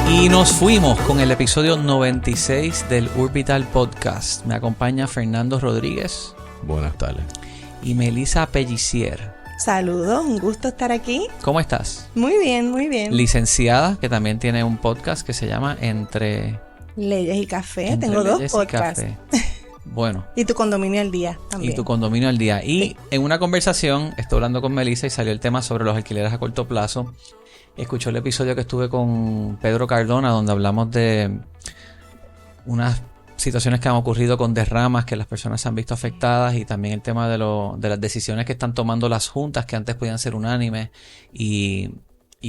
Y nos fuimos con el episodio 96 del Urbital Podcast. Me acompaña Fernando Rodríguez. Buenas tardes. Y Melissa Pellicier. Saludos, un gusto estar aquí. ¿Cómo estás? Muy bien, muy bien. Licenciada, que también tiene un podcast que se llama Entre Leyes y Café. Entre Tengo Leyes dos y podcasts. Café. Bueno. Y Tu Condominio al Día también. Y Tu Condominio al Día. Y sí. En una conversación, estoy hablando con Melissa y salió el tema sobre los alquileres a corto plazo. Escuchó el episodio que estuve con Pedro Cardona, donde hablamos de unas situaciones que han ocurrido con derramas que las personas se han visto afectadas, y también el tema de las decisiones que están tomando las juntas, que antes podían ser unánimes y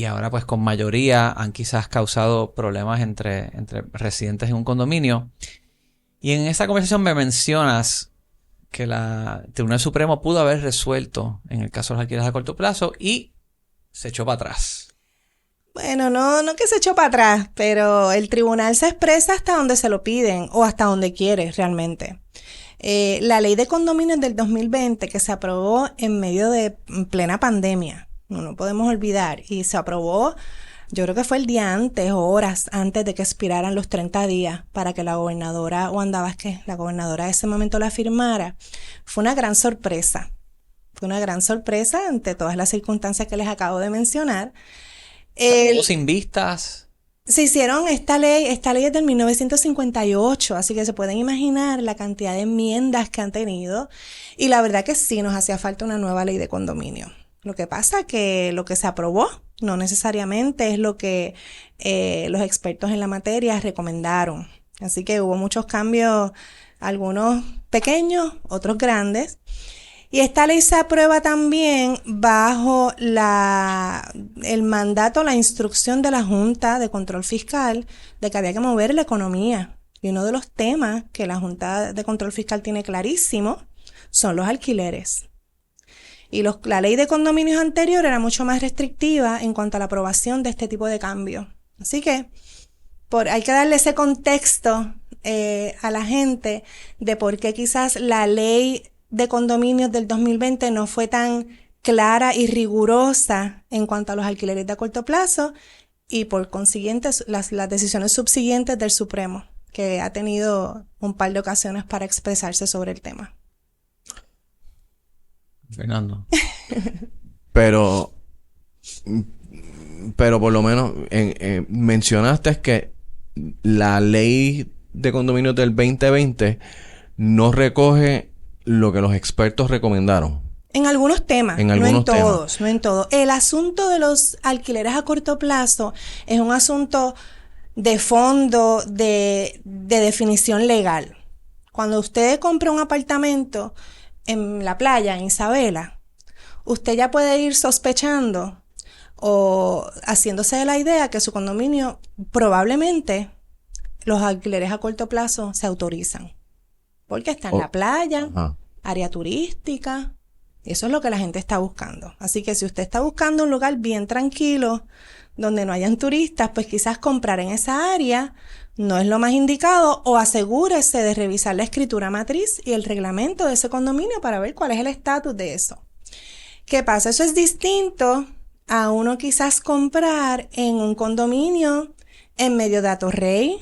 ahora pues con mayoría han quizás causado problemas entre residentes en un condominio. Y en esa conversación me mencionas que el Tribunal Supremo pudo haber resuelto en el caso de los alquileres a corto plazo y se echó para atrás. Bueno, no que se echó para atrás, pero el tribunal se expresa hasta donde se lo piden o hasta donde quiere realmente. La ley de condominios del 2020, que se aprobó en medio de plena pandemia, no podemos olvidar, y se aprobó, yo creo que fue el día antes o horas antes de que expiraran los 30 días para que la gobernadora Wanda Vázquez, la gobernadora de ese momento, la firmara. Fue una gran sorpresa. Fue una gran sorpresa ante todas las circunstancias que les acabo de mencionar. Sin vistas. Se hicieron esta ley es del 1958, así que se pueden imaginar la cantidad de enmiendas que han tenido, y la verdad que sí nos hacía falta una nueva ley de condominio. Lo que pasa que lo que se aprobó no necesariamente es lo que los expertos en la materia recomendaron, así que hubo muchos cambios, algunos pequeños, otros grandes. Y esta ley se aprueba también bajo el mandato, la instrucción de la Junta de Control Fiscal de que había que mover la economía. Y uno de los temas que la Junta de Control Fiscal tiene clarísimo son los alquileres. Y la ley de condominios anterior era mucho más restrictiva en cuanto a la aprobación de este tipo de cambios. Así que hay que darle ese contexto a la gente de por qué quizás la ley de condominios del 2020 no fue tan clara y rigurosa en cuanto a los alquileres de a corto plazo, y por consiguiente las decisiones subsiguientes del Supremo, que ha tenido un par de ocasiones para expresarse sobre el tema. Fernando. Pero por lo menos mencionaste que la ley de condominios del 2020 no recoge lo que los expertos recomendaron. En algunos temas, no en todos. El asunto de los alquileres a corto plazo es un asunto de fondo, de definición legal. Cuando usted compra un apartamento en la playa, en Isabela, usted ya puede ir sospechando o haciéndose de la idea que su condominio probablemente los alquileres a corto plazo se autorizan. Porque está en la playa, área turística. Eso es lo que la gente está buscando. Así que si usted está buscando un lugar bien tranquilo, donde no hayan turistas, pues quizás comprar en esa área no es lo más indicado, o asegúrese de revisar la escritura matriz y el reglamento de ese condominio para ver cuál es el estatus de eso. ¿Qué pasa? Eso es distinto a uno quizás comprar en un condominio en medio de Atorrey,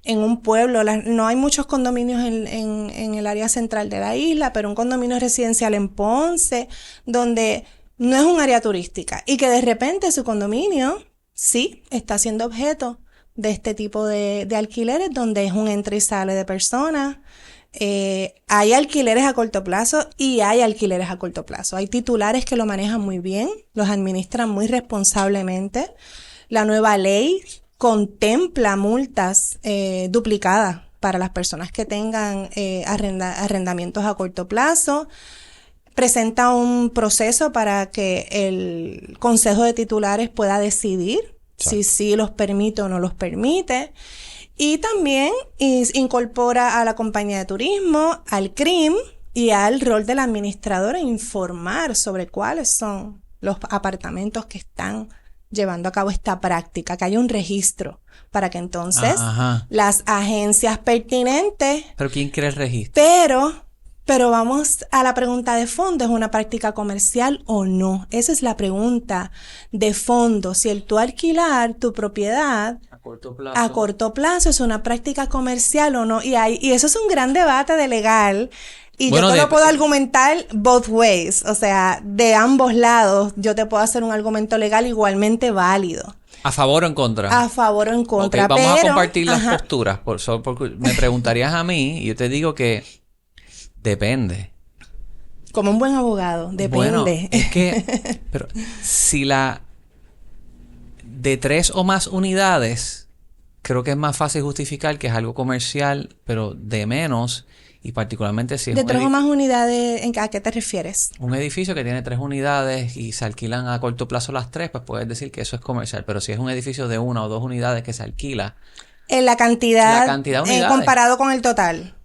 en un pueblo. No hay muchos condominios en el área central de la isla, pero un condominio residencial en Ponce, donde no es un área turística, y que de repente su condominio sí está siendo objeto de este tipo de alquileres, donde es un entra y sale de personas. Hay alquileres a corto plazo y hay alquileres a corto plazo. Hay titulares que lo manejan muy bien, los administran muy responsablemente. La nueva ley contempla multas duplicadas para las personas que tengan arrendamientos a corto plazo. Presenta un proceso para que el Consejo de Titulares pueda decidir si sí los permite o no los permite. Y también incorpora a la compañía de turismo, al CRIM y al rol del administrador en informar sobre cuáles son los apartamentos que están llevando a cabo esta práctica, que haya un registro para que entonces Ajá. las agencias pertinentes, Pero ¿quién quiere el registro? pero vamos a la pregunta de fondo, ¿es una práctica comercial o no? Esa es la pregunta de fondo. Si el tú alquilar tu propiedad A corto plazo. a corto plazo es una práctica comercial o no, y eso es un gran debate de legal. Y Bueno, yo te de- lo puedo argumentar both ways, o sea, de ambos lados, yo te puedo hacer un argumento legal igualmente válido, ¿A favor o en contra? a favor o en contra. Ok, vamos a pero, compartir las ajá, posturas. Porque me preguntarías a mí y yo te digo que depende. como un buen abogado, Bueno, depende. es que, pero si la de 3 o más unidades, creo que es más fácil justificar que es algo comercial, pero de menos, y particularmente si es De 3 o más unidades, ¿a qué te refieres? un edificio que tiene 3 unidades y se alquilan a corto plazo las 3, pues puedes decir que eso es comercial. Pero si es un edificio de 1 o 2 unidades que se alquila, En la cantidad, La cantidad de unidades. comparado con el total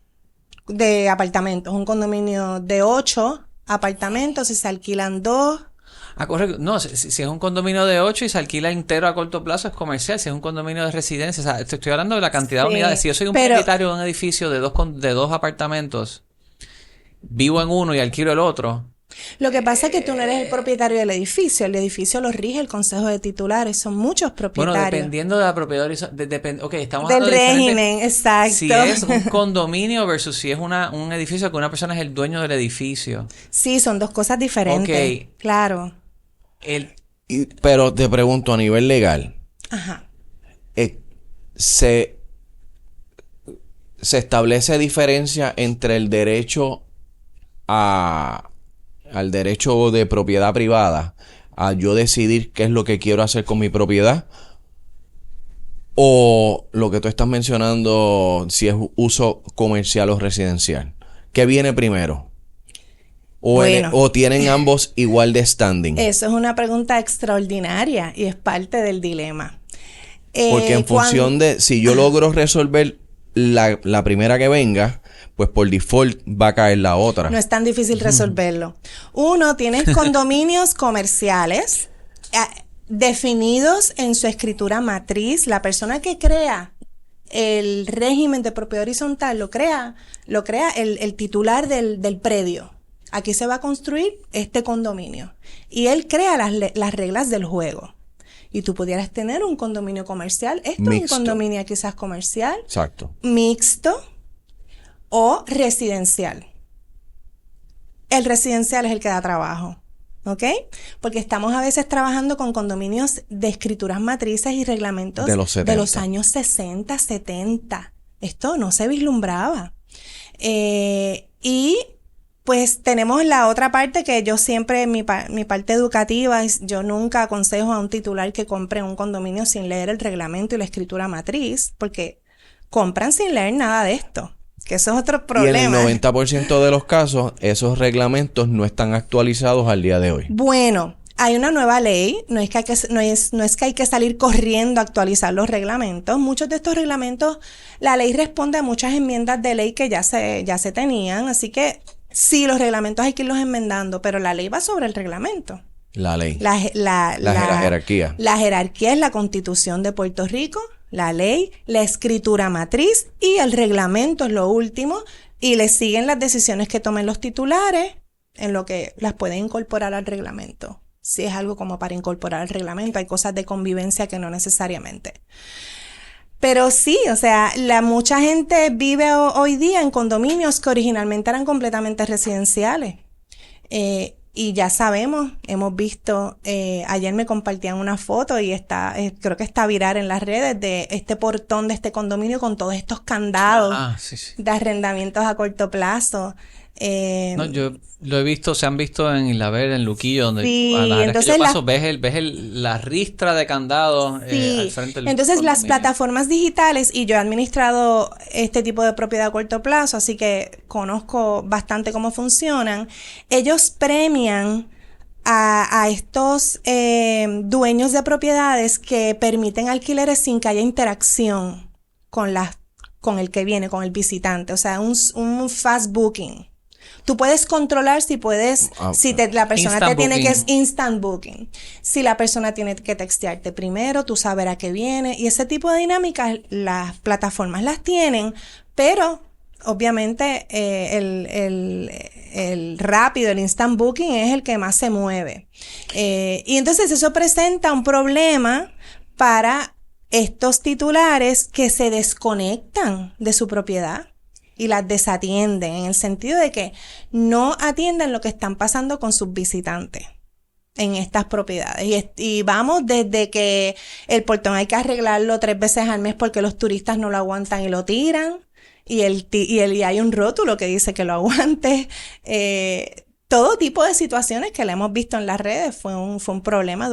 de apartamentos, un condominio de 8 apartamentos, si se alquilan 2, correcto. No, si es un condominio de 8 y se alquila entero a corto plazo es comercial. Si es un condominio de residencia, o sea, estoy hablando de la cantidad de Sí, unidades. Si yo soy un pero- propietario de un edificio de dos apartamentos, vivo en uno y alquilo el otro. Lo que pasa es que tú no eres el propietario del edificio. El edificio lo rige el consejo de titulares. Son muchos Bueno, propietarios. dependiendo de la propiedad ok, estamos Del hablando de diferentes- régimen, exacto. Si es un condominio versus si es un edificio que una persona es el dueño del edificio. Sí, son dos cosas diferentes. Ok. Claro. Pero te pregunto, a nivel legal, Ajá. ¿se establece diferencia entre el derecho al derecho de propiedad privada, a yo decidir qué es lo que quiero hacer con mi propiedad? ¿O lo que tú estás mencionando, si es uso comercial o residencial? ¿Qué viene primero? Bueno. ¿O tienen ambos igual de standing? Eso es una pregunta extraordinaria y es parte del dilema. Porque en función de, si yo logro resolver la primera que venga, pues por default va a caer la otra. No es tan difícil resolverlo. Uno, tienes condominios comerciales definidos en su escritura matriz. La persona que crea el régimen de propiedad horizontal lo crea el titular del predio. Aquí se va a construir este condominio. Y él crea las reglas del juego. Y tú pudieras tener un condominio comercial. Esto es un Mixto. condominio quizás comercial, Exacto. mixto o residencial. El residencial es el que da trabajo, ¿ok? Porque estamos a veces trabajando con condominios de escrituras matrices y reglamentos De los 70. los años 60, 70. Esto no se vislumbraba. Y pues tenemos la otra parte que yo siempre, mi parte educativa, yo nunca aconsejo a un titular que compre un condominio sin leer el reglamento y la escritura matriz, porque compran sin leer nada de esto. Que eso es otro problema. Y en el 90% de los casos, esos reglamentos no están actualizados al día de hoy. Bueno, hay una nueva ley, no es que hay que salir corriendo a actualizar los reglamentos. Muchos de estos reglamentos, la ley responde a muchas enmiendas de ley que ya se tenían, así que sí, los reglamentos hay que irlos enmendando, pero la ley va sobre el reglamento. La ley. La jerarquía. La jerarquía es la Constitución de Puerto Rico, la ley, la escritura matriz y el reglamento es lo último, y le siguen las decisiones que tomen los titulares en lo que las pueden incorporar al reglamento. Si es algo como para incorporar al reglamento, hay cosas de convivencia que no necesariamente. Pero sí, o sea, mucha gente vive hoy día en condominios que originalmente eran completamente residenciales. Y ya sabemos, hemos visto, ayer me compartían una foto y creo que está viral en las redes de este portón de este condominio con todos estos candados Sí. de arrendamientos a corto plazo. No, yo lo he visto, se han visto en Isla Verde, en Luquillo, donde Sí, a las áreas entonces que yo paso, ves la ristra de candados Sí, al frente del entonces las condominio. plataformas digitales, y yo he administrado este tipo de propiedad a corto plazo, así que conozco bastante cómo funcionan. Ellos premian a estos dueños de propiedades que permiten alquileres sin que haya interacción con el que viene, con el visitante, o sea, un fast booking. Tú puedes controlar si puedes, la persona Instant te tiene que booking. instant booking. Si la persona tiene que textearte primero, tú saber a qué viene. Y ese tipo de dinámicas, las plataformas las tienen, pero obviamente el rápido, el instant booking es el que más se mueve. Y entonces eso presenta un problema para estos titulares que se desconectan de su propiedad y las desatienden, en el sentido de que no atienden lo que están pasando con sus visitantes en estas propiedades. Y vamos desde que el portón hay que arreglarlo 3 veces al mes porque los turistas no lo aguantan y lo tiran, y hay un rótulo que dice que lo aguante. Todo tipo de situaciones que le hemos visto en las redes fue un problema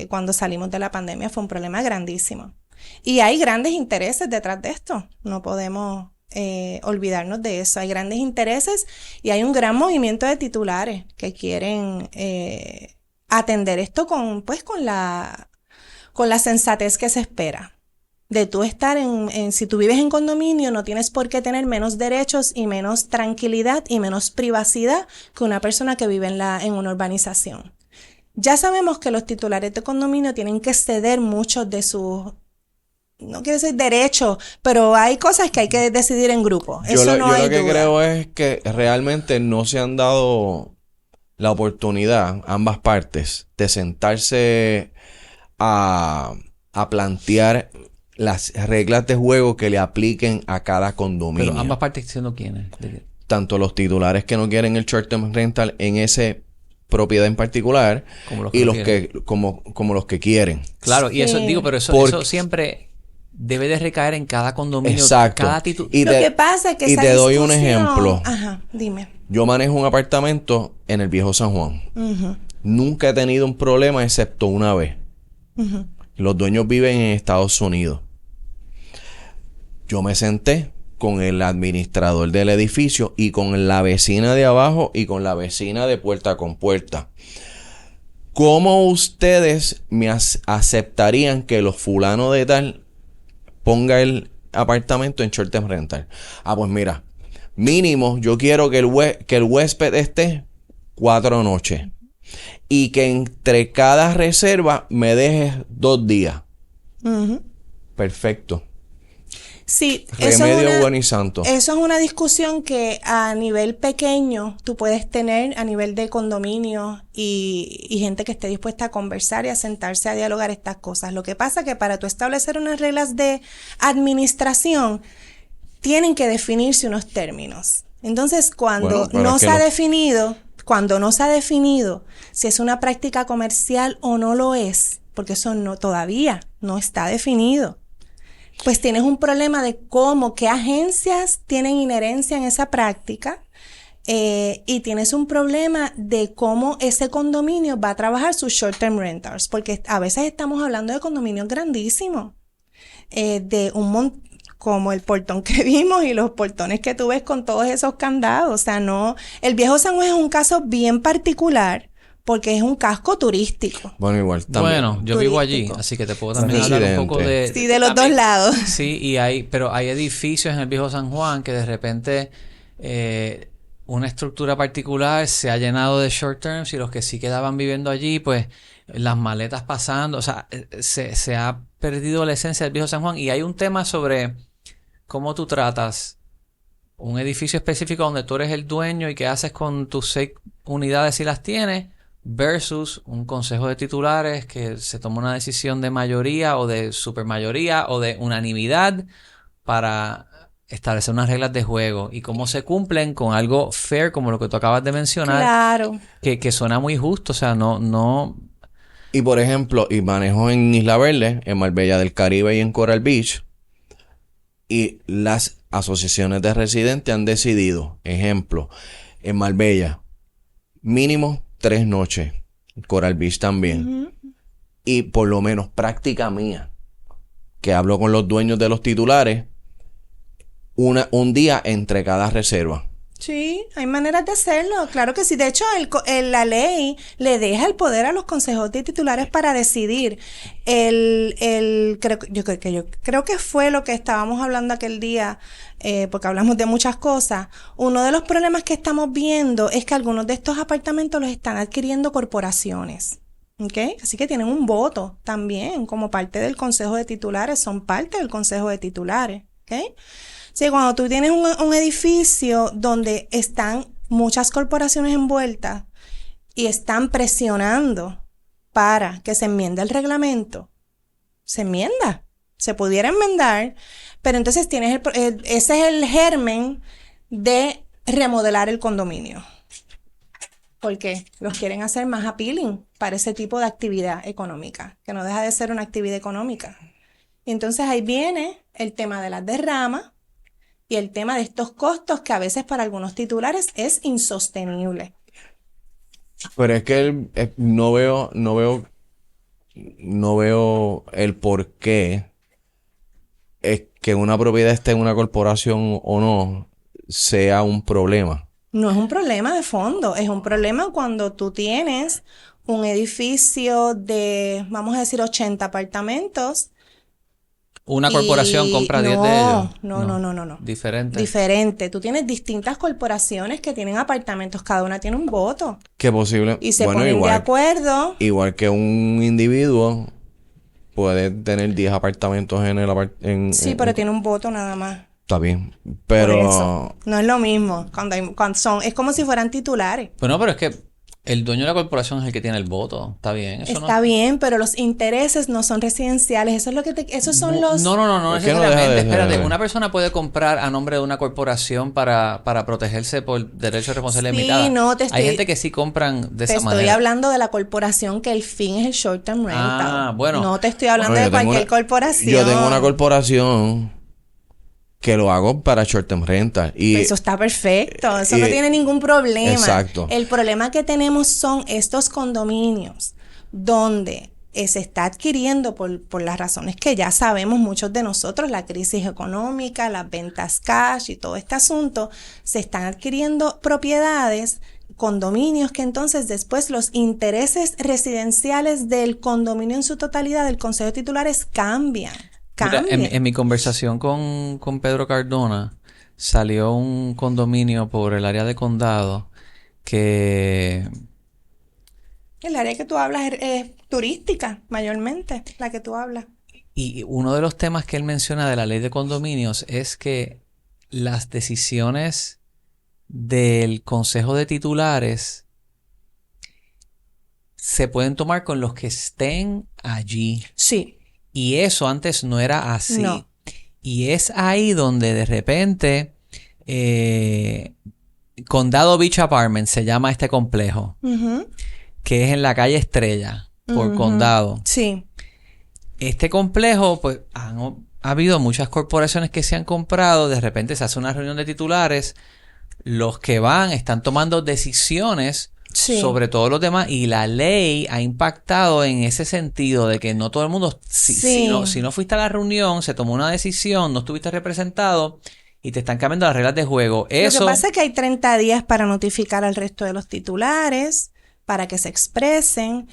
cuando salimos de la pandemia, fue un problema grandísimo. Y hay grandes intereses detrás de esto, no podemos olvidarnos de eso. Hay grandes intereses y hay un gran movimiento de titulares que quieren atender esto con la sensatez que se espera. De tú estar si tú vives en condominio, no tienes por qué tener menos derechos y menos tranquilidad y menos privacidad que una persona que vive en una urbanización. Ya sabemos que los titulares de condominio tienen que ceder muchos de sus, no quiero decir derechos, pero hay cosas que hay que decidir en grupo. Yo lo que creo es que realmente no se han dado la oportunidad, ambas partes, de sentarse a plantear las reglas de juego que le apliquen a cada condominio. Pero ambas partes siendo quiénes. Tanto los titulares que no quieren el short term rental en esa propiedad en particular, como los que quieren. Claro, y eso digo, pero eso siempre debe de recaer en cada condominio. Exacto. Cada lo que pasa es que y te doy un ejemplo. Ajá, dime. Yo manejo un apartamento en el Viejo San Juan. Uh-huh. Nunca he tenido un problema excepto una vez. Uh-huh. Los dueños viven en Estados Unidos. Yo me senté con el administrador del edificio y con la vecina de abajo y con la vecina de puerta con puerta. ¿Cómo ustedes me aceptarían que los fulanos de tal ponga el apartamento en short term rental? Pues mira, mínimo yo quiero que el huésped esté 4 noches. Y que entre cada reserva me dejes 2 días. Uh-huh. Perfecto. Sí, Remedio bueno y santo. Eso es una discusión que a nivel pequeño tú puedes tener, a nivel de condominio y gente que esté dispuesta a conversar y a sentarse a dialogar estas cosas. Lo que pasa es que para tú establecer unas reglas de administración, tienen que definirse unos términos. Entonces, cuando no se ha definido si es una práctica comercial o no lo es, porque eso todavía no está definido, pues tienes un problema de qué agencias tienen inherencia en esa práctica, y tienes un problema de cómo ese condominio va a trabajar sus short-term rentals, porque a veces estamos hablando de condominios grandísimos, de como el portón que vimos y los portones que tú ves con todos esos candados. O sea, el Viejo San Juan es un caso bien particular porque es un casco turístico. Bueno, igual también. Bueno, yo vivo allí, así que te puedo también hablar un poco de... Sí, de los dos lados. Sí, pero hay edificios en el Viejo San Juan que de repente una estructura particular se ha llenado de short terms y los que sí quedaban viviendo allí, pues las maletas pasando, o sea, se ha perdido la esencia del Viejo San Juan. Y hay un tema sobre cómo tú tratas un edificio específico donde tú eres el dueño y qué haces con tus 6 unidades si las tienes, versus un consejo de titulares que se toma una decisión de mayoría o de supermayoría o de unanimidad para establecer unas reglas de juego y cómo se cumplen con algo fair como lo que tú acabas de mencionar. Claro. Que suena muy justo, o sea, no... Y por ejemplo, manejo en Isla Verde, en Marbella del Caribe y en Coral Beach, y las asociaciones de residentes han decidido, ejemplo, en Marbella, mínimo 3 noches, Coral Beach también, uh-huh. Y por lo menos práctica mía, que hablo con los dueños de los titulares, un día entre cada reserva. Sí, hay maneras de hacerlo, claro que sí. De hecho, la ley le deja el poder a los consejos de titulares para decidir. Yo creo que fue lo que estábamos hablando aquel día, porque hablamos de muchas cosas. Uno de los problemas que estamos viendo es que algunos de estos apartamentos los están adquiriendo corporaciones. ¿Ok? Así que tienen un voto también como parte del consejo de titulares, son parte del consejo de titulares. ¿Ok? Sí, cuando tú tienes un edificio donde están muchas corporaciones envueltas y están presionando para que se enmiende el reglamento, se enmienda, se pudiera enmendar, pero entonces tienes ese es el germen de remodelar el condominio. Porque los quieren hacer más appealing para ese tipo de actividad económica, que no deja de ser una actividad económica. Y entonces ahí viene el tema de las derramas, y el tema de estos costos que a veces para algunos titulares es insostenible. Pero es que no veo el por qué es que una propiedad esté en una corporación o no sea un problema. No es un problema de fondo, es un problema cuando tú tienes un edificio de, vamos a decir, 80 apartamentos. Una corporación compra 10 de ellos. No. Diferente. Diferente. Tú tienes distintas corporaciones que tienen apartamentos, cada una tiene un voto. Que posible. Y se ponen de acuerdo. Igual que un individuo puede tener 10 apartamentos en el Sí, pero tiene un voto nada más. Está bien. Pero Por eso. No es lo mismo. Es como si fueran titulares. Bueno, pero es que el dueño de la corporación es el que tiene el voto. Está bien. Eso Está bien, pero los intereses no son residenciales. Eso es lo que esos son los... No Es que no necesariamente. deja de Espérate, ser. una persona puede comprar a nombre de una corporación para protegerse por derecho de responsabilidad Sí, limitada. no, te Hay estoy- gente que sí compran de Te esa estoy manera. hablando de la corporación que el fin es el short term rental. Ah, bueno. No te estoy hablando Bueno, de yo tengo cualquier corporación. Yo tengo una corporación que lo hago para short term rental. Y Eso está perfecto, eso no tiene ningún problema. Exacto. El problema que tenemos son estos condominios donde se está adquiriendo por las razones que ya sabemos muchos de nosotros, la crisis económica, las ventas cash y todo este asunto, se están adquiriendo propiedades, condominios que entonces después los intereses residenciales del condominio en su totalidad del Consejo de Titulares cambian. Mira, en mi conversación con Pedro Cardona salió un condominio por el área de Condado que... El área que tú hablas es turística, mayormente, la que tú hablas. Y uno de los temas que él menciona de la ley de condominios es que las decisiones del Consejo de Titulares se pueden tomar con los que estén allí. Sí. Y eso antes no era así. No. Y es ahí donde de repente Condado Beach Apartments se llama este complejo, Ujú. que es en la calle Estrella, por Ujú. Condado. Sí. Este complejo, pues, ha habido muchas corporaciones que se han comprado, de repente se hace una reunión de titulares, los que van están tomando decisiones Sí. sobre todos los demás y la ley ha impactado en ese sentido de que no todo el mundo, Sí. si no fuiste a la reunión, se tomó una decisión, no estuviste representado y te están cambiando las reglas de juego. Eso, Lo que pasa es que hay 30 días para notificar al resto de los titulares, para que se expresen.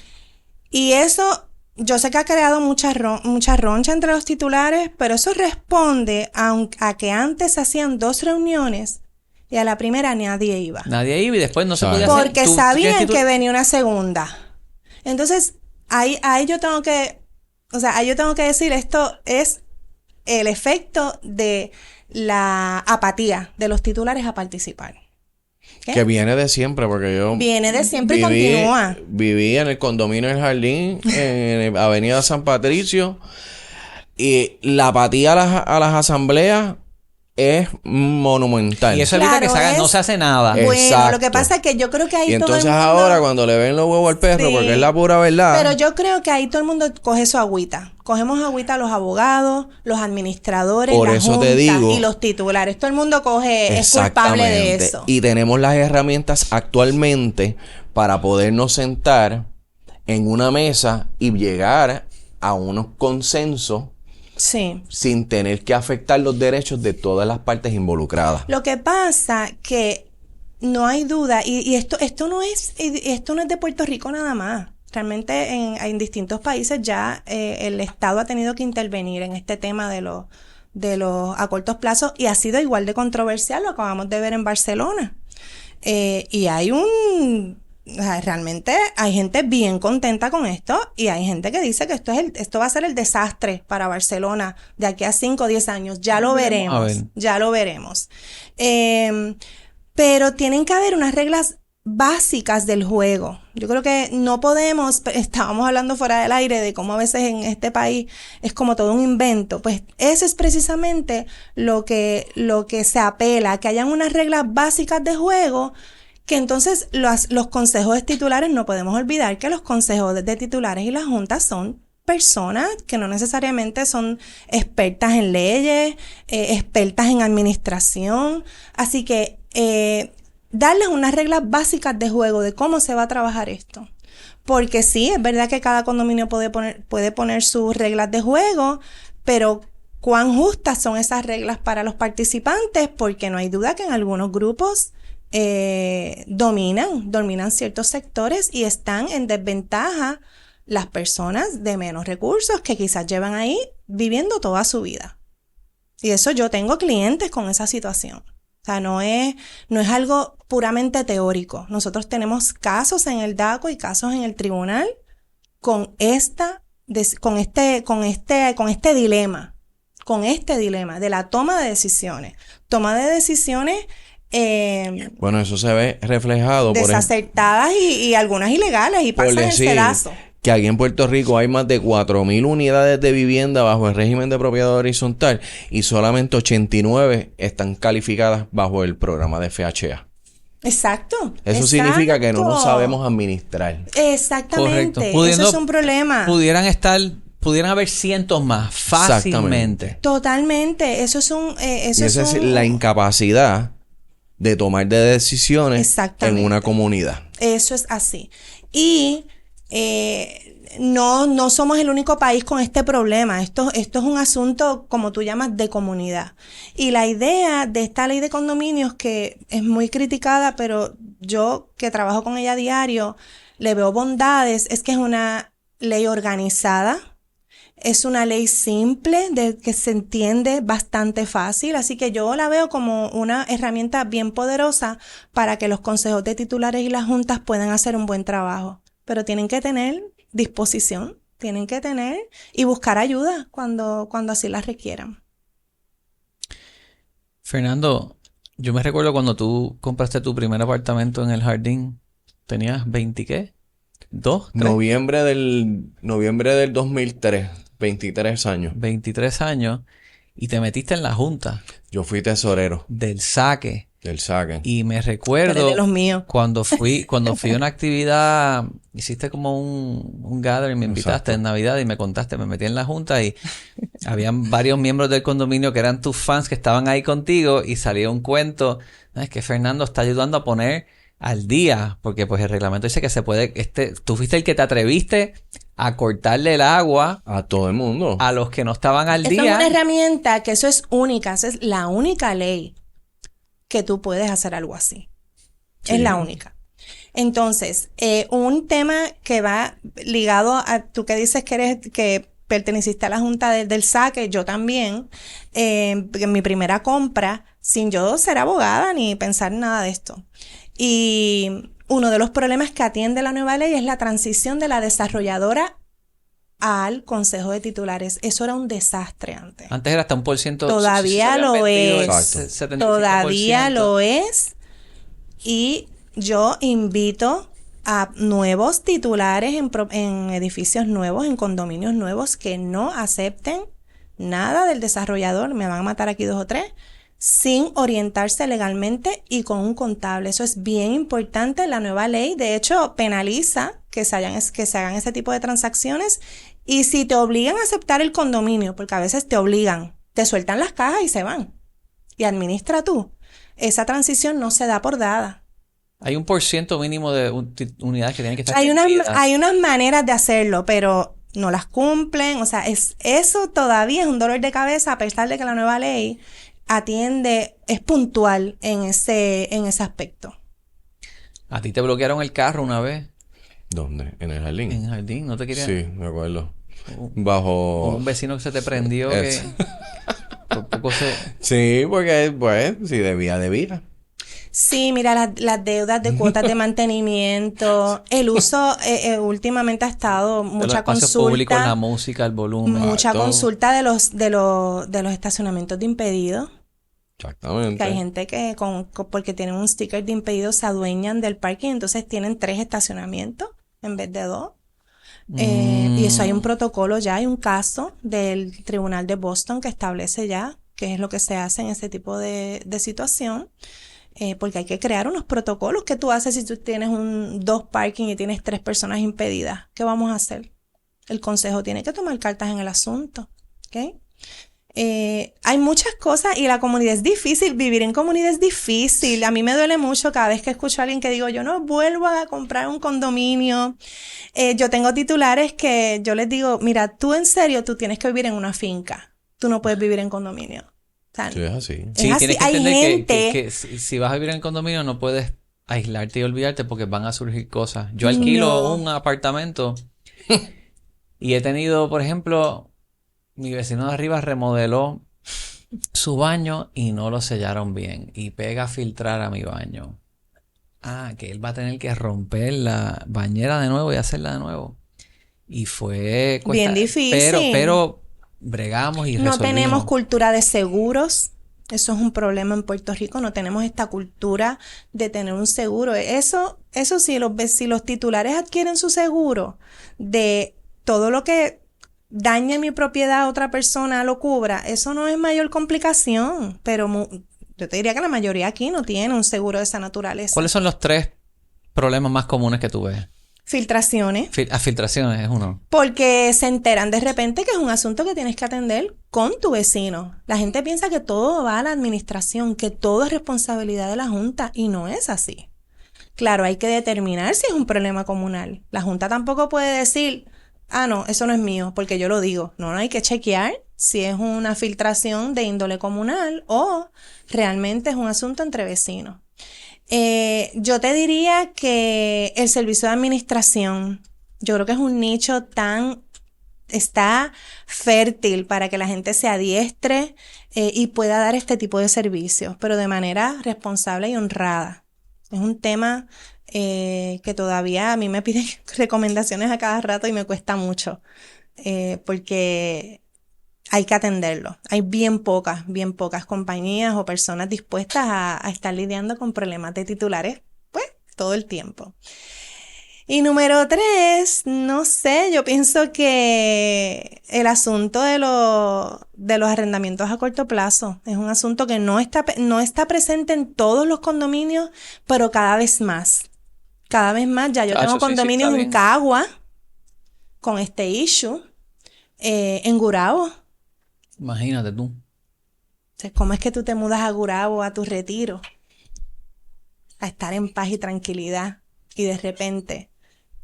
Y eso, yo sé que ha creado mucha roncha entre los titulares, pero eso responde a que antes se hacían 2 reuniones y a la primera nadie iba. nadie iba y después no se Sabe. podía hacer. Porque ¿Tú sabían tienes que venía una segunda. Entonces, ahí yo tengo que decir, esto es el efecto de la apatía de los titulares a participar. ¿Ok? que viene de siempre, porque yo Viene de siempre y continúa. Viví en el condominio del Jardín, en Avenida San Patricio, y la apatía a las asambleas es monumental. Y eso evita Claro, que no se hace nada. Es- Bueno, Exacto. lo que pasa es que yo creo que ahí Y todo el entonces mundo... ahora cuando le ven los huevos al perro, Sí. porque es la pura verdad. Pero yo creo que ahí todo el mundo coge su agüita. Cogemos agüita los abogados, los administradores, Por la eso junta te digo- y los titulares. Todo el mundo es culpable de Exactamente. eso. Y tenemos las herramientas actualmente para podernos sentar en una mesa y llegar a unos consensos Sí. sin tener que afectar los derechos de todas las partes involucradas. Lo que pasa que no hay duda, y esto no es de Puerto Rico nada más. Realmente en distintos países ya el Estado ha tenido que intervenir en este tema de los a cortos plazos, y ha sido igual de controversial, lo acabamos de ver en Barcelona. Y realmente hay gente bien contenta con esto, y hay gente que dice que esto va a ser el desastre para Barcelona de aquí a 5 o 10 años. Ya lo veremos. Pero tienen que haber unas reglas básicas del juego. Yo creo que no podemos, estábamos hablando fuera del aire de cómo a veces en este país es como todo un invento. Pues eso es precisamente lo que se apela, que hayan unas reglas básicas de juego, que entonces los consejos de titulares, no podemos olvidar que los consejos de titulares y las juntas son personas que no necesariamente son expertas en leyes, expertas en administración. Así que darles unas reglas básicas de juego de cómo se va a trabajar esto. Porque sí, es verdad que cada condominio puede poner sus reglas de juego, pero cuán justas son esas reglas para los participantes, porque no hay duda que en algunos grupos dominan ciertos sectores, y están en desventaja las personas de menos recursos que quizás llevan ahí viviendo toda su vida. Y eso, yo tengo clientes con esa situación. O sea, no es algo puramente teórico. Nosotros tenemos casos en el DACO y casos en el tribunal con este dilema de la toma de decisiones. Bueno, eso se ve reflejado desacertadas y algunas ilegales, y pasan el sedazo. Que aquí en Puerto Rico hay más de 4,000 unidades de vivienda bajo el régimen de propiedad horizontal, y solamente 89 están calificadas bajo el programa de FHA. Exacto. Eso significa que no lo sabemos administrar. Exactamente. Eso es un problema. Pudieran haber cientos más fácilmente. Totalmente. Esa es la incapacidad de tomar decisiones en una comunidad. Eso es así. Y no somos el único país con este problema. Esto es un asunto, como tú llamas, de comunidad. Y la idea de esta ley de condominios, que es muy criticada, pero yo, que trabajo con ella a diario, le veo bondades, es que es una ley organizada. Es una ley simple, que se entiende bastante fácil, así que yo la veo como una herramienta bien poderosa para que los consejos de titulares y las juntas puedan hacer un buen trabajo. Pero tienen que tener disposición, y buscar ayuda cuando así la requieran. Fernando, yo me recuerdo cuando tú compraste tu primer apartamento en el Jardín, ¿tenías 20 qué? ¿2? Noviembre del 2003. 23 años. 23 años. Y te metiste en la junta. Yo fui tesorero. Del saque. Y me recuerdo de los míos. cuando fui a una actividad, hiciste como un gathering, me invitaste. Exacto. En Navidad y me contaste, me metí en la junta y habían varios miembros del condominio que eran tus fans que estaban ahí contigo, y salió un cuento, es que Fernando está ayudando a poner al día, porque pues el reglamento dice que se puede, tú fuiste el que te atreviste a cortarle el agua a todo el mundo, a los que no estaban al día. Es una herramienta que eso es única, esa es la única ley que tú puedes hacer algo así. Sí. Es la única. Entonces, un tema que va ligado a tú que dices que perteneciste a la junta del saque, yo también, en mi primera compra, sin yo ser abogada ni pensar nada de esto. Y uno de los problemas que atiende la nueva ley es la transición de la desarrolladora al consejo de titulares. Eso era un desastre antes. Antes era hasta 1%. Todavía lo es. Todavía lo es. Y yo invito a nuevos titulares en edificios nuevos, en condominios nuevos, que no acepten nada del desarrollador. Me van a matar aquí 2 o 3. Sin orientarse legalmente y con un contable. Eso es bien importante. La nueva ley, de hecho, penaliza que se hagan ese tipo de transacciones. Y si te obligan a aceptar el condominio, porque a veces te obligan, te sueltan las cajas y se van. Y administra tú. Esa transición no se da por dada. Hay un % mínimo de unidades que tienen que estar hay unas maneras de hacerlo, pero no las cumplen. O sea, eso todavía es un dolor de cabeza, a pesar de que la nueva ley es puntual en ese aspecto. A ti te bloquearon el carro una vez ¿Dónde? ¿En el jardín? en el jardín, ¿no te querían? Sí, me acuerdo. O Bajo... un vecino que se te prendió que por poco se... Sí, porque, pues, si debía. Sí, mira, las deudas de cuotas de mantenimiento, el uso últimamente ha estado de los mucha espacios públicos, la consulta, música, el volumen. mucha todo. consulta de los estacionamientos de impedidos. Que hay Exactamente. gente que porque tienen un sticker de impedido se adueñan del parking, entonces tienen 3 estacionamientos en vez de 2. Y eso hay un protocolo ya, hay un caso del Tribunal de Boston que establece ya qué es lo que se hace en ese tipo de situación. Porque hay que crear unos protocolos. ¿Qué tú haces si tú tienes 2 parking y tienes 3 personas impedidas? ¿Qué vamos a hacer? El consejo tiene que tomar cartas en el asunto. ¿Ok? Hay muchas cosas y la comunidad es difícil, vivir en comunidad es difícil. A mí me duele mucho cada vez que escucho a alguien que digo, yo no vuelvo a comprar un condominio. Yo tengo titulares que yo les digo, mira, tú en serio, tú tienes que vivir en una finca. Tú no puedes vivir en condominio. O sea, Sí, es así. Sí, es tienes así. que Hay entender gente... que si vas a vivir en el condominio no puedes aislarte y olvidarte porque van a surgir cosas. Yo alquilo No. un apartamento y he tenido, por ejemplo, mi vecino de arriba remodeló su baño y no lo sellaron bien y pega a filtrar a mi baño. Ah, que él va a tener que romper la bañera de nuevo y hacerla de nuevo. Y fue Bien difícil. pero bregamos y No resolvimos. tenemos cultura de seguros. Eso es un problema en Puerto Rico. No tenemos esta cultura de tener un seguro. Eso sí, si los titulares adquieren su seguro de todo lo que dañe mi propiedad a otra persona lo cubra, eso no es mayor complicación. Pero yo te diría que la mayoría aquí no tiene un seguro de esa naturaleza. ¿Cuáles son los 3 problemas más comunes que tú ves? Filtraciones. Filtraciones es uno. Porque se enteran de repente que es un asunto que tienes que atender con tu vecino. La gente piensa que todo va a la administración, que todo es responsabilidad de la Junta y no es así. Claro, hay que determinar si es un problema comunal. La Junta tampoco puede decir, no, eso no es mío, porque yo lo digo. No, hay que chequear si es una filtración de índole comunal o realmente es un asunto entre vecinos. Yo te diría que el servicio de administración, yo creo que es un nicho está fértil para que la gente se adiestre y pueda dar este tipo de servicios, pero de manera responsable y honrada. Es un tema que todavía a mí me piden recomendaciones a cada rato y me cuesta mucho, porque hay que atenderlo. Hay bien pocas compañías o personas dispuestas a estar lidiando con problemas de titulares, pues, todo el tiempo. Y número 3, no sé, yo pienso que el asunto de los arrendamientos a corto plazo es un asunto que no está presente en todos los condominios, pero cada vez más. Cada vez más. Ya yo tengo condominios está en bien. Cagua con este issue, en Gurabo. Imagínate tú. Entonces, ¿cómo es que tú te mudas a Gurabo a tu retiro? A estar en paz y tranquilidad. Y de repente,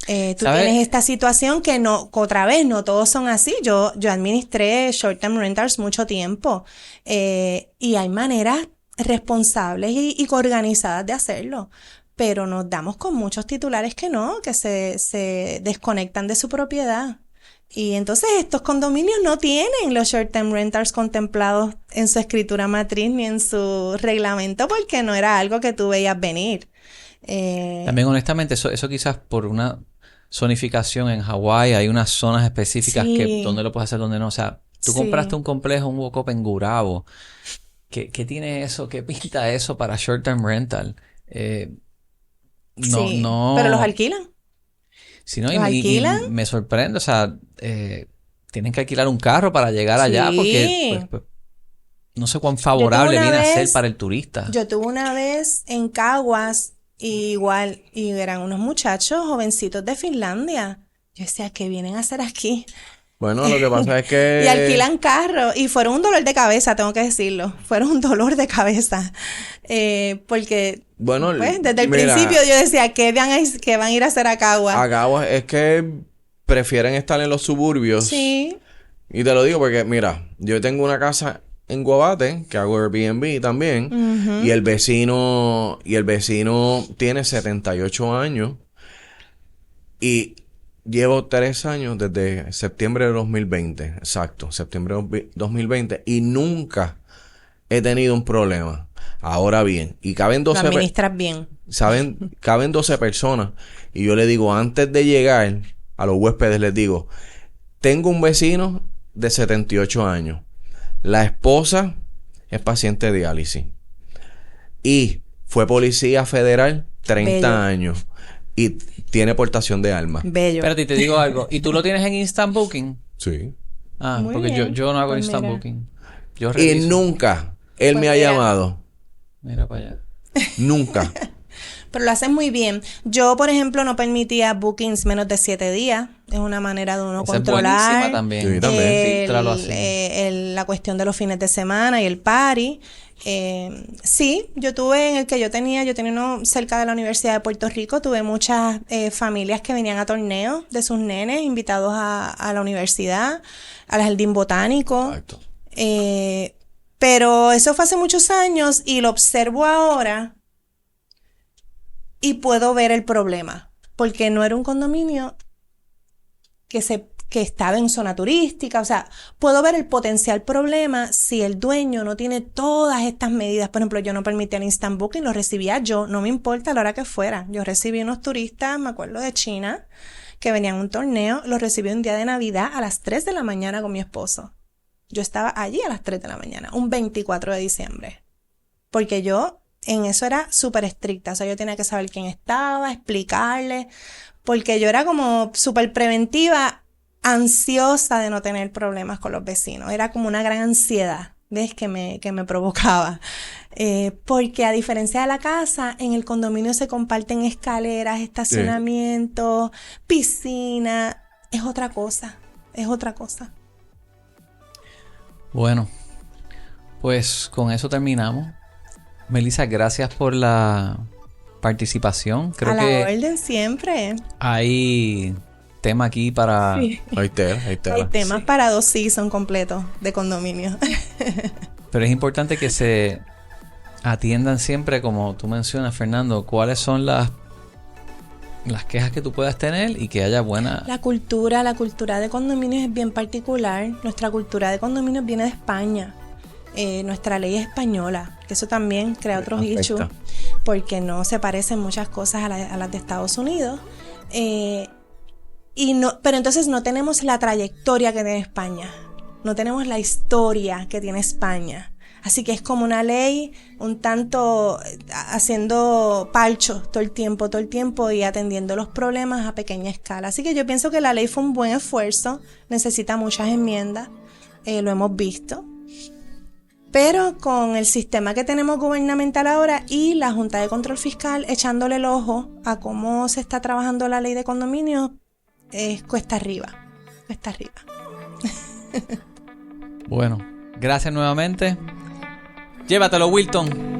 tú ¿Sabes? tienes esta situación que otra vez, no todos son así. Yo administré short-term rentals mucho tiempo. Y hay maneras responsables y organizadas de hacerlo. Pero nos damos con muchos titulares que se desconectan de su propiedad. Y entonces estos condominios no tienen los short-term rentals contemplados en su escritura matriz ni en su reglamento porque no era algo que tú veías venir. También honestamente, eso quizás por una zonificación en Hawái, hay unas zonas específicas Sí. donde lo puedes hacer, donde no. O sea, tú Sí. compraste un complejo, un walk-up en Gurabo. ¿Qué tiene eso? ¿Qué pinta eso para short-term rental? Sí, no. pero los alquilan. Si no, ¿Los alquilan? y me sorprende, o sea, tienen que alquilar un carro para llegar allá Sí. porque pues, no sé cuán favorable una viene a ser vez- para el turista. Yo tuve una vez en Caguas y eran unos muchachos jovencitos de Finlandia. Yo decía, ¿qué vienen a hacer aquí? Bueno, lo que pasa es que... Y alquilan carros y fueron un dolor de cabeza, tengo que decirlo. Fueron un dolor de cabeza. Porque, Bueno, pues, desde el mira, principio yo decía, ¿qué van a ir a hacer a Caguas? a Caguas es que prefieren estar en los suburbios. Sí, Y te lo digo porque, mira, yo tengo una casa en Guabate, que hago Airbnb también, y el vecino tiene 78 años y llevo 3 años desde septiembre de 2020, exacto, septiembre de 2020, y nunca he tenido un problema. Ahora bien, y caben Lo 12 administras bien. caben 12 personas, y yo le digo, antes de llegar a los huéspedes, les digo, tengo un vecino de 78 años. La esposa es paciente de diálisis. Y fue policía federal 30 Bello. años. Y tiene portación de armas. Bello. Espérate, te digo algo. ¿Y tú lo tienes en Instant Booking? Sí. Ah, Muy porque bien. yo no hago Pues Instant mira. Booking. Yo Y reviso. nunca él Pues me ha mira. llamado. Mira para allá. Nunca. Pero lo hacen muy bien. Yo, por ejemplo, no permitía bookings menos de 7 días. Es una manera de uno Esa es buenísima controlar también. Sí, también. Filtralo así. la cuestión de los fines de semana y el party. Sí, yo tuve en el que yo tenía uno cerca de la Universidad de Puerto Rico, tuve muchas familias que venían a torneos de sus nenes, invitados a la universidad, al jardín botánico. Exacto. Pero eso fue hace muchos años y lo observo ahora y puedo ver el problema, porque no era un condominio que estaba en zona turística. O sea, puedo ver el potencial problema si el dueño no tiene todas estas medidas. Por ejemplo, yo no permitía el instant booking, lo recibía yo, no me importa la hora que fuera. Yo recibí unos turistas, me acuerdo de China, que venían a un torneo, los recibí un día de Navidad a las 3 de la mañana con mi esposo. Yo estaba allí a las 3 de la mañana, un 24 de diciembre. Porque yo en eso era súper estricta. O sea, yo tenía que saber quién estaba, explicarle. Porque yo era como súper preventiva, ansiosa de no tener problemas con los vecinos. Era como una gran ansiedad, ¿ves? Que me provocaba. Porque a diferencia de la casa, en el condominio se comparten escaleras, estacionamiento, piscina. Es otra cosa. Es otra cosa. Bueno, pues con eso terminamos. Melissa, gracias por la participación. Creo A la que orden siempre. hay tema aquí para... Sí. Hay tela. Hay temas para 2 seasons completos de condominio. Pero es importante que se atiendan siempre, como tú mencionas, Fernando, cuáles son las quejas que tú puedas tener y que haya buena... La cultura de condominios es bien particular. Nuestra cultura de condominios viene de España. Nuestra ley es española, que eso también crea otros Afecta. issues, porque no se parecen muchas cosas a las de Estados Unidos. Pero entonces no tenemos la trayectoria que tiene España. No tenemos la historia que tiene España. Así que es como una ley un tanto haciendo palchos todo el tiempo y atendiendo los problemas a pequeña escala. Así que yo pienso que la ley fue un buen esfuerzo, necesita muchas enmiendas, lo hemos visto. Pero con el sistema que tenemos gubernamental ahora y la Junta de Control Fiscal echándole el ojo a cómo se está trabajando la ley de condominios, cuesta arriba. Bueno, gracias nuevamente. Llévatelo, Wilton.